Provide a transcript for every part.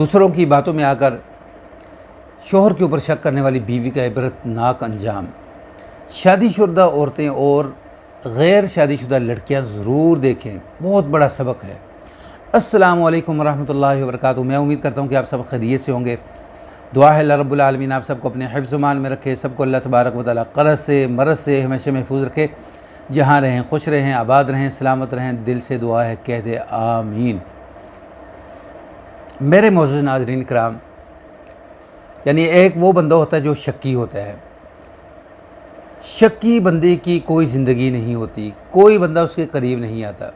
दूसरों की बातों में आकर शोहर के ऊपर शक करने वाली बीवी का इबरतनाक अंजाम। शादीशुदा औरतें और गैर शादीशुदा लड़कियां ज़रूर देखें, बहुत बड़ा सबक है। अस्सलामु अलैकुम वरहमतुल्लाहि वबरकातुहू। मैं उम्मीद करता हूँ कि आप सब खैरियत से होंगे। दुआ है अल्लाह रब्बुल आलमीन आप सबको अपने हिफ्ज़-ओ-मान में रखे, सबको अल्लाह तबारक व तआला क़र्ज़ से मरज़ से हमेशा महफूज रखे। जहाँ रहें खुश रहें, आबाद रहें, सलामत रहें। दिल से दुआ है, कहते आमीन। मेरे मोअज़्ज़ज़ नाज़रीन किराम, यानी एक वो बंदा होता है जो शक्की होता है। शक्की बंदे की कोई ज़िंदगी नहीं होती, कोई बंदा उसके करीब नहीं आता।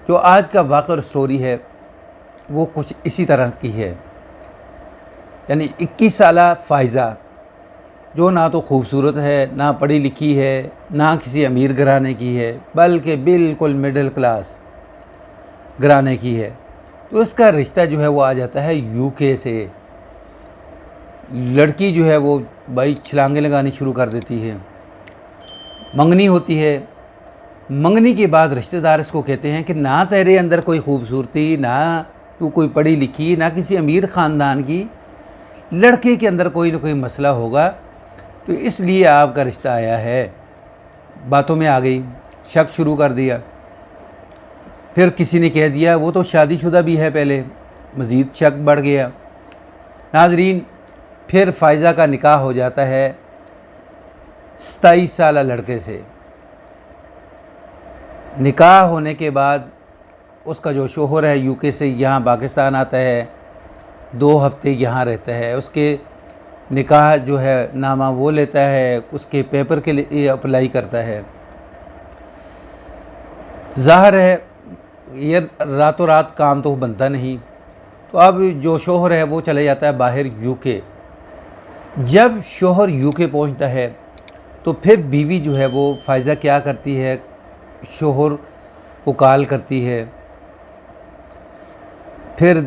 जो आज का वाक़या और स्टोरी है वो कुछ इसी तरह की है। यानी 21 साला फ़ाइज़ा, जो ना तो खूबसूरत है, ना पढ़ी लिखी है, ना किसी अमीर घराने की है, बल्कि बिल्कुल मिडिल क्लास घराने की है। तो इसका रिश्ता जो है वो आ जाता है यूके से। लड़की जो है वो भाई छलांगे लगानी शुरू कर देती है। मंगनी होती है। मंगनी के बाद रिश्तेदार इसको कहते हैं कि ना तेरे अंदर कोई खूबसूरती, ना तू कोई पढ़ी लिखी, ना किसी अमीर ख़ानदान की, लड़के के अंदर कोई ना कोई मसला होगा, तो इसलिए आपका रिश्ता आया है। बातों में आ गई, शक शुरू कर दिया। फिर किसी ने कह दिया वो तो शादीशुदा भी है, पहले मज़ीद शक बढ़ गया। नाज़रीन, फिर फ़ाइज़ा का निकाह हो जाता है 27 साला लड़के से। निकाह होने के बाद उसका जो शोहर है यूके से यहाँ पाकिस्तान आता है, 2 हफ्ते यहाँ रहता है। उसके निकाह जो है नामा वो लेता है, उसके पेपर के लिए अप्लाई करता है। ज़ाहिर है ये रातों रात काम तो बनता नहीं, तो अब जो शोहर है वो चले जाता है बाहर यूके। जब शोहर यूके पहुंचता है तो फिर बीवी जो है वो फ़ाइज़ा क्या करती है, शोहर को कॉल करती है। फिर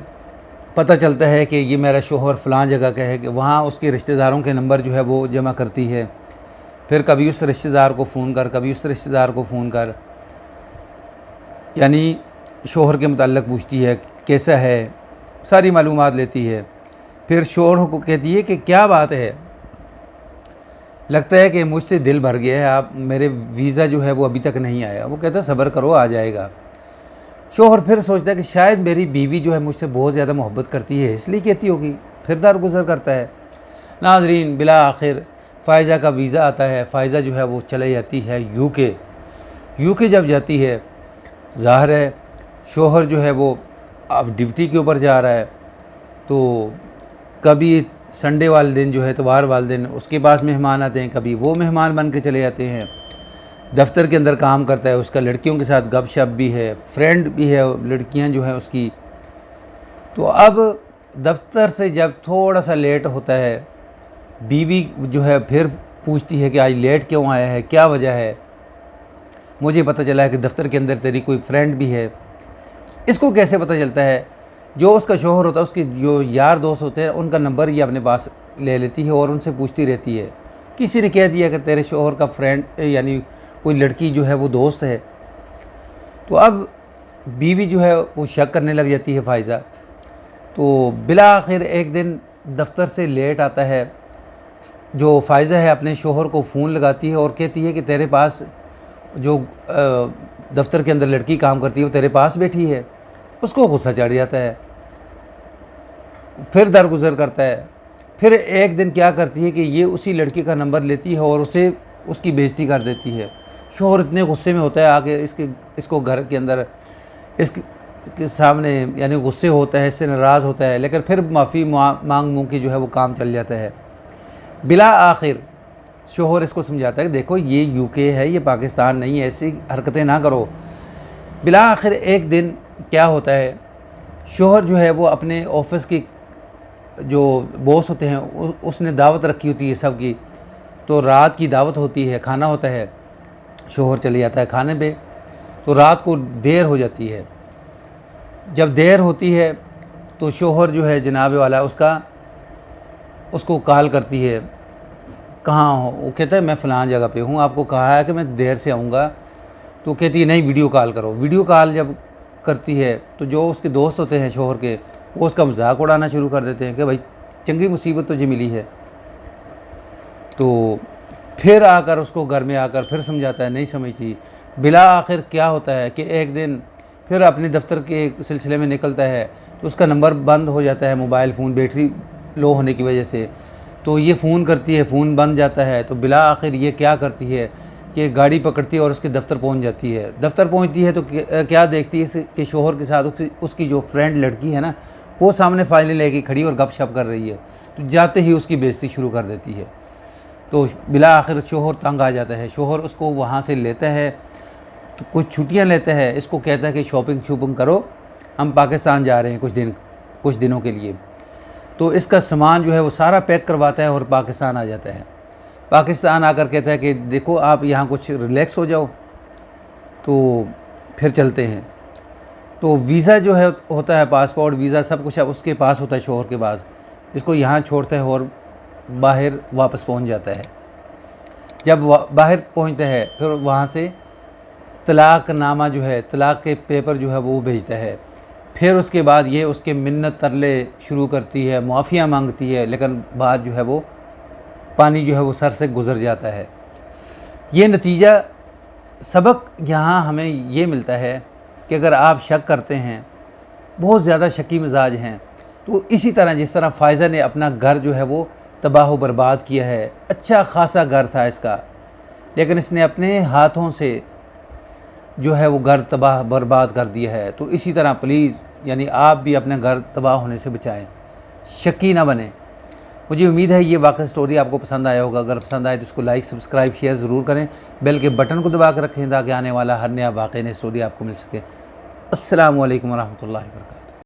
पता चलता है कि ये मेरा शोहर फ़लाँ जगह का है, कि वहाँ उसके रिश्तेदारों के नंबर जो है वो जमा करती है। फिर कभी उस रिश्तेदार को फ़ोन कर, कभी उस रिश्तेदार को फ़ोन कर, यानी शोहर के मुताल्लिक़ पूछती है कैसा है, सारी मालूमात लेती है। फिर शोहर को कहती है कि क्या बात है, लगता है कि मुझसे दिल भर गया है, आप मेरे वीज़ा जो है वो अभी तक नहीं आया। वो कहता है सब्र करो, आ जाएगा। शोहर फिर सोचता है कि शायद मेरी बीवी जो है मुझसे बहुत ज़्यादा मोहब्बत करती है, इसलिए कहती होगी। फिर दरगुजर करता है। नाज़रीन, बिला आखिर फ़ाइज़ा का वीज़ा आता है। फ़ाइज़ा जो है वो चले जाती है यूके। यूके जब जाती है, ज़ाहिर है शोहर जो है वो अब ड्यूटी के ऊपर जा रहा है, तो कभी संडे वाले दिन जो है, इतवार वाले दिन उसके पास मेहमान आते हैं, कभी वो मेहमान बन के चले जाते हैं। दफ्तर के अंदर काम करता है, उसका लड़कियों के साथ गपशप भी है, फ्रेंड भी है, लड़कियां जो हैं उसकी। तो अब दफ्तर से जब थोड़ा सा लेट होता है, बीवी जो है फिर पूछती है कि आज लेट क्यों आया है, क्या वजह है। मुझे पता चला है कि दफ्तर के अंदर तेरी कोई फ्रेंड भी है। इसको कैसे पता चलता है? जो उसका शोहर होता है, उसके जो यार दोस्त होते हैं, उनका नंबर ये अपने पास ले लेती है और उनसे पूछती रहती है। किसी ने कह दिया कि तेरे शोहर का फ्रेंड यानी कोई लड़की जो है वो दोस्त है। तो अब बीवी जो है वो शक करने लग जाती है फ़ाइज़ा। तो बिला आखिर एक दिन दफ्तर से लेट आता है। जो फ़ाइज़ा है अपने शोहर को फ़ोन लगाती है और कहती है कि तेरे पास जो दफ्तर के अंदर लड़की काम करती है वो तेरे पास बैठी है। उसको गुस्सा चढ़ जाता है, फिर दरगुजर करता है। फिर एक दिन क्या करती है कि ये उसी लड़की का नंबर लेती है और उसे उसकी बेइज्जती कर देती है। शोहर इतने गुस्से में होता है, आके इसको घर के अंदर इसके सामने यानी गुस्से होता है, इससे नाराज़ होता है, लेकिन फिर माफ़ी मांग के जो है वो काम चल जाता है। बिला आखिर शोहर इसको समझाता है कि देखो ये यूके है, ये पाकिस्तान नहीं है, ऐसी हरकतें ना करो। बिला आखिर एक दिन क्या होता है, शोहर जो है वो अपने ऑफिस की जो बॉस होते हैं उसने दावत रखी होती है सबकी। तो रात की दावत होती है, खाना होता है, शोहर चले जाता है खाने पे। तो रात को देर हो जाती है। जब देर होती है तो शोहर जो है जनाब वाला उसको कॉल करती है, कहाँ हो? वो कहता है मैं फ़लाँ जगह पे हूँ, आपको कहा है कि मैं देर से आऊँगा। तो कहती है नहीं वीडियो कॉल करो। वीडियो कॉल जब करती है तो जो उसके दोस्त होते हैं शोहर के, वो उसका मजाक उड़ाना शुरू कर देते हैं कि भाई चंगी मुसीबत तुझे मिली है। तो फिर आकर उसको घर में आकर फिर समझाता है, नहीं समझती। बिला आखिर क्या होता है कि एक दिन फिर अपने दफ्तर के सिलसिले में निकलता है तो उसका नंबर बंद हो जाता है, मोबाइल फ़ोन बैटरी लो होने की वजह से। तो ये फ़ोन करती है, फ़ोन बंद जाता है। तो बिला आखिर ये क्या करती है कि गाड़ी पकड़ती है और उसके दफ्तर पहुंच जाती है। दफ्तर पहुंचती है तो क्या देखती है कि शोहर के साथ उसकी जो फ्रेंड लड़की है ना, वो सामने फाइलें लेके खड़ी और गपशप कर रही है। तो जाते ही उसकी बेइज्जती शुरू कर देती है। तो बिला आखिर शोहर तंग आ जाता है। शोहर उसको वहाँ से लेता है, तो कुछ छुट्टियाँ लेता है। इसको कहता है कि शॉपिंग करो, हम पाकिस्तान जा रहे हैं कुछ दिनों के लिए। तो इसका सामान जो है वो सारा पैक करवाता है और पाकिस्तान आ जाता है। पाकिस्तान आकर कहता है कि देखो आप यहाँ कुछ रिलैक्स हो जाओ, तो फिर चलते हैं। तो वीज़ा जो है होता है, पासपोर्ट वीज़ा सब कुछ उसके पास होता है, शोहर के पास। इसको यहाँ छोड़ता है और बाहर वापस पहुँच जाता है। जब बाहर पहुँचता है फिर वहाँ से तलाक़नामा जो है, तलाक़ के पेपर जो है वो भेजता है। फिर उसके बाद ये उसके मिन्नत तरले शुरू करती है, मुआफ़िया मांगती है, लेकिन बाद जो है वो पानी जो है वो सर से गुज़र जाता है। ये नतीजा सबक यहाँ हमें ये मिलता है कि अगर आप शक करते हैं, बहुत ज़्यादा शकी मिजाज हैं, तो इसी तरह जिस तरह फ़ाइज़ा ने अपना घर जो है वो तबाह बर्बाद किया है, अच्छा खासा घर था इसका, लेकिन इसने अपने हाथों से जो है वो घर तबाह बर्बाद कर दिया है। तो इसी तरह प्लीज़ यानी आप भी अपने घर तबाह होने से बचाएं, शकी ना बने। मुझे उम्मीद है ये वाकई स्टोरी आपको पसंद आया होगा। अगर पसंद आए तो इसको लाइक सब्सक्राइब शेयर ज़रूर करें, बेल के बटन को दबा कर रखें ताकि आने वाला हर नया वाकई नई स्टोरी आपको मिल सके। अस्सलामु अलैकुम वरहमतुल्लाहि वबरकातुहू।